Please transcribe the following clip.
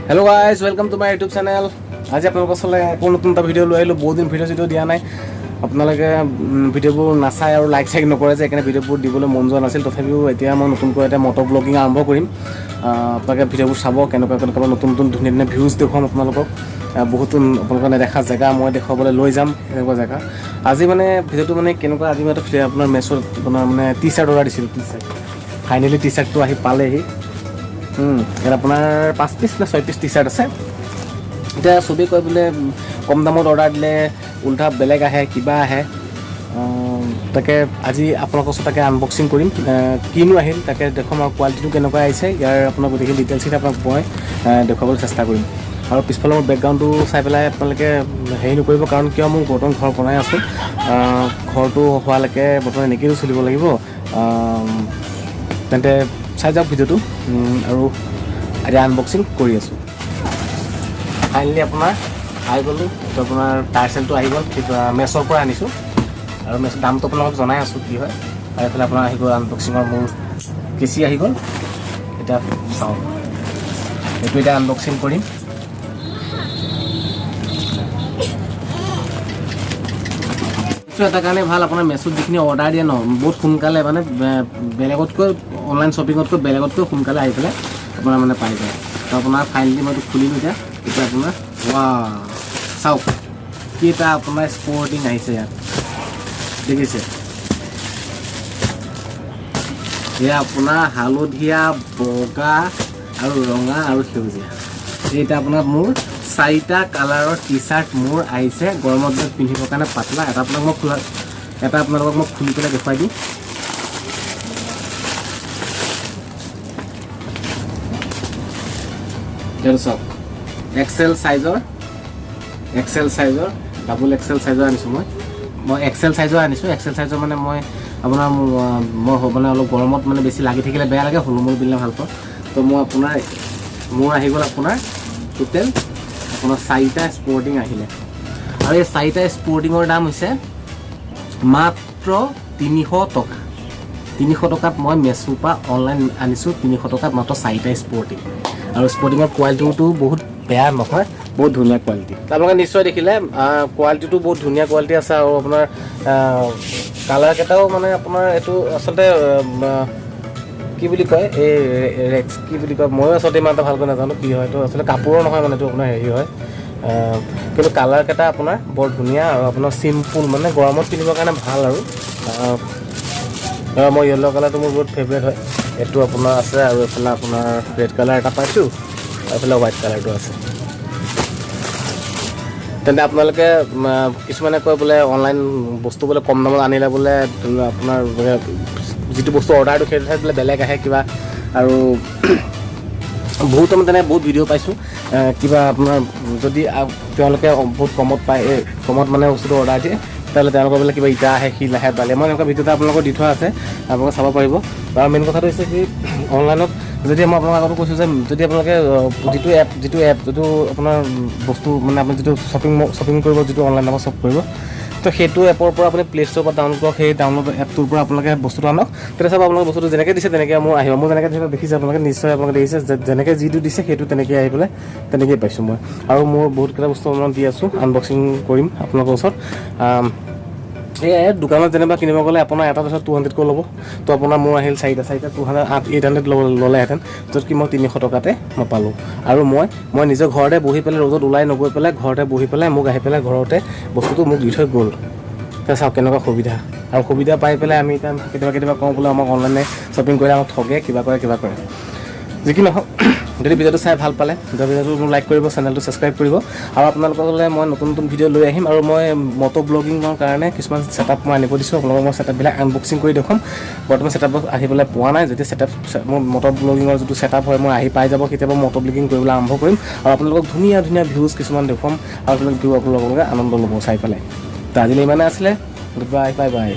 Hello guys, welcome to my YouTube channel. आज আপোনালোকৰ ওচৰলৈ আকৌ নতুন এটা ভিডিঅ' লৈ আহিলোঁ। বহুত দিন ভিডিঅ' দিয়া নাই, আপোনালোকে ভিডিঅ'বোৰ নাচায় আৰু লাইক চাইক নকৰে যে, সেইকাৰণে ভিডিঅ'বোৰ দিবলৈ মন যোৱা নাছিল। তথাপিও এতিয়া মই নতুনকৈ এটা মটৰ ব্লগিং আৰম্ভ কৰিম। আপোনালোকে ভিডিঅ'বোৰ চাব, কেনেকুৱা নতুন নতুন ধুনীয়া ধুনীয়া ভিউজ দেখুৱাম আপোনালোকক। বহুত আপোনালোকে নেদেখা জেগা মই দেখুৱাবলৈ লৈ যাম, এনেকুৱা জেগা। আজি মানে ভিডিঅ'টো মানে কেনেকুৱা, আজি মই আপোনাৰ মেছত আপোনাৰ মানে টি চাৰ্ট অৰ্ডাৰ দিছিলোঁ। টি চাৰ্ট ফাইনেলি টি চাৰ্টটো আহি পালেহি। ইয়াত আপোনাৰ 5 পিচ নে 6 পিচ টি চাৰ্ট আছে। এতিয়া চবেই কয় বোলে কম দামত অৰ্ডাৰ দিলে উল্টা বেলেগ আহে, কিবা আহে। তাকে আজি আপোনালোকৰ ওচৰত তাকে আনবক্সিং কৰিম, কিনো আহিল তাকে দেখুৱাম আৰু কোৱালিটিটো কেনেকুৱা আহিছে। ইয়াৰ আপোনাক গোটেইখিনি ডিটেইলছখিনি আপোনাক মই দেখুৱাবলৈ চেষ্টা কৰিম। আৰু পিছফালৰ মোৰ বেকগ্ৰাউণ্ডটো চাই পেলাই আপোনালোকে হেৰি নকৰিব, কাৰণ কিয় মোৰ বৰ্তমান ঘৰ বনাই আছোঁ। ঘৰটো হোৱালৈকে বৰ্তমান এনেকৈও চলিব লাগিব। তেন্তে চাই যাওক ভিডিঅ'টো। আৰু এতিয়া আনবক্সিং কৰি আছোঁ। ফাইনেলি আপোনাৰ আহি গ'লোঁ। এইটো আপোনাৰ পাৰ্চেলটো আহি গ'ল, মেছৰ পৰা আনিছোঁ। আৰু মেছৰ দামটো আপোনালোকক জনাই আছোঁ কি হয়। আৰু এইফালে আপোনাৰ আহি গ'ল আনবক্সিঙৰ মোৰ কেচি আহি গ'ল। এতিয়া চাওঁ, এইটো এতিয়া আনবক্সিং কৰিম। এটা কাৰণে ভাল, আপোনাৰ মেছত যিখিনি অৰ্ডাৰ দিয়ে ন, বহুত সোনকালে মানে বেলেগতকৈ অনলাইন শ্বপিঙতকৈ বেলেগতকৈ সোনকালে আহি পেলাই আপোনাৰ মানে পাই যায়। তো আপোনাৰ ফাইনেলি মই এইটো খুলিলোঁ। এতিয়া আপোনাৰ চাওক কি এটা আপোনাৰ স্পৰ্টিং আহিছে ইয়াত, দেখিছে? এয়া আপোনাৰ হালধীয়া, বগা আৰু ৰঙা আৰু সেউজীয়া। এইটা আপোনাৰ মোৰ 4টা কালাৰৰ টি চাৰ্ট মোৰ আহিছে গৰমৰ দিনত পিন্ধিবৰ কাৰণে পাতলা। এটা আপোনালোকক মই খুলি পেলাই দেখুৱাই দিম। এইটো চাওক, এক্সেল চাইজৰ, ডাবল এক্সেল চাইজৰ আনিছোঁ মই এক্সেল চাইজৰ আনিছোঁ। এক্সেল চাইজৰ মানে মই আপোনাৰ মই মানে অলপ গৰমত মানে বেছি লাগি থাকিলে বেয়া লাগে, হুলমুল পিন্ধিলে ভাল পাওঁ। তো মোৰ আহি গ'ল আপোনাৰ টোটেল আপোনাৰ 4টা স্পৰ্টিং আহিলে। আৰু এই 4টা স্পৰ্টিঙৰ দাম হৈছে মাত্ৰ 300 টকা। 300 টকাত মই মেছোৰ পৰা অনলাইন আনিছোঁ। 300 টকাত মাত্ৰ 4টা স্পৰ্টিং। আৰু স্পৰ্টিঙৰ কোৱালিটিটো বহুত বেয়া নহয়, বহুত ধুনীয়া কোৱালিটি। আপোনালোকে নিশ্চয় দেখিলে কোৱালিটিটো বহুত ধুনীয়া কোৱালিটি আছে। আৰু আপোনাৰ কালাৰকেইটাও মানে আপোনাৰ এইটো আচলতে কি বুলি কয়, এই কি বুলি কয়, ময়ো আচলতে ইমান এটা ভালকৈ নাজানো কি হয়। এইটো আচলতে কাপোৰৰ নহয়, মানে এইটো আপোনাৰ হেৰি হয়। কিন্তু কালাৰকেইটা আপোনাৰ বৰ ধুনীয়া আৰু আপোনাৰ চিম্পুল, মানে গৰমত পিন্ধিবৰ কাৰণে ভাল। আৰু মই য়েল্ল' কালাৰটো মোৰ বহুত ফেভৰেট হয়। এইটো আপোনাৰ আছে, আৰু এইফালে আপোনাৰ ৰেড কালাৰ এটা পাইছোঁ, আৰু এইফালে হোৱাইট কালাৰটো আছে। তেন্তে আপোনালোকে কিছুমানে কয় বোলে অনলাইন বস্তু বোলে কম দামত আনিলে বোলে আপোনাৰ যিটো বস্তু অৰ্ডাৰটো সেইটো ঠাইত বোলে বেলেগ আহে কিবা। আৰু বহুত তেনেকৈ বহুত ভিডিঅ' পাইছোঁ। কিবা আপোনাৰ যদি তেওঁলোকে বহুত কমত পায়, কমত মানে বস্তুটো অৰ্ডাৰ দিয়ে, তেতিয়াহ'লে তেওঁলোকৰ বোলে কিবা ইটা আহে, শিল আহে, বালি। মই এনেকুৱা ভিডিঅ' এটা আপোনালোকক দি থোৱা আছে, আপোনালোকে চাব পাৰিব। আৰু মেইন কথাটো হৈছে কি, অনলাইনত যদি মই আপোনালোকক আগতে কৈছোঁ যে, যদি আপোনালোকে যিটো আপোনাৰ বস্তু মানে আপুনি যিটো শ্বপিং কৰিব, যিটো অনলাইনৰ পৰা শ্বপ কৰিব, তো সেইটো এপৰ পৰা আপুনি প্লে ষ্ট'ৰৰ পৰা ডাউনলোড কৰক। সেই ডাউনলোড এপটোৰ পৰা আপোনালোকে বস্তুটো আনক। তেতিয়া চাব আপোনালোকে বস্তুটো যেনেকৈ দিছে তেনেকৈ মোৰ আহিব। মোৰ যেনেকৈ দেখিছে আপোনালোকে, নিশ্চয় আপোনালোকে দেখিছে যেনেকৈ যিটো দিছে সেইটো তেনেকৈ আহি পেলাই তেনেকৈয়ে পাইছোঁ মই। আৰু মোৰ বহুতকেইটা বস্তু মই দি আছোঁ, আনবক্সিং কৰিম আপোনালোকৰ ওচৰত। সেয়াই, দোকানত যেনিবা কিনিব গ'লে আপোনাৰ এটা তাৰপিছত 200কৈ ল'ব। তো আপোনাৰ মোৰ আহিল 4টা 800 ল'লেহেঁতেন, য'ত কি মই 300 টকাতে মই পালোঁ। আৰু মই নিজৰ ঘৰতে বহি পেলাই, ৰ'দত ওলাই নগৈ পেলাই, ঘৰতে বহি পেলাই মোক আহি পেলাই ঘৰতে বস্তুটো মোক দি থৈ গ'ল। এতিয়া চাওক কেনেকুৱা সুবিধা। আৰু সুবিধা পাই পেলাই আমি এতিয়া কেতিয়াবা কওঁ বোলে আমাক অনলাইনে শ্বপিং কৰিলে আমাক ঠগে, কিবা কৰে। যি কি নহওক, যদি ভিডিঅ'টো চাই ভাল পালে, ভিডিঅ'টো মোক লাইক কৰিব, চেনেলটো ছাবস্ক্ৰাইব কৰিব। আৰু আপোনালোকলৈ মই নতুন ভিডিঅ' লৈ আহিম। আৰু মই মটৰ ব্লগিঙৰ কাৰণে কিছুমান ছেটআপ মই আনিব দিছোঁ। আপোনালোকক মই ছেটআপবিলাক আনবক্সিং কৰি দেখুৱাম। বৰ্তমান ছেটআপ আহি পেলাই পোৱা নাই। যেতিয়া মোৰ মটৰ ব্লগিঙৰ যিটো ছেটআপ হয়, মই আহি পাই যাব, কেতিয়াবা মটৰ ব্লগিং কৰিবলৈ আৰম্ভ কৰিম। আৰু আপোনালোকক ধুনীয়া ধুনীয়া ভিউজ কিছুমান দেখুৱাম, আৰু আপোনালোকে আনন্দ ল'ব চাই পেলাই। তো আজিলৈ ইমানে আছিলে। Good bye, bye bye.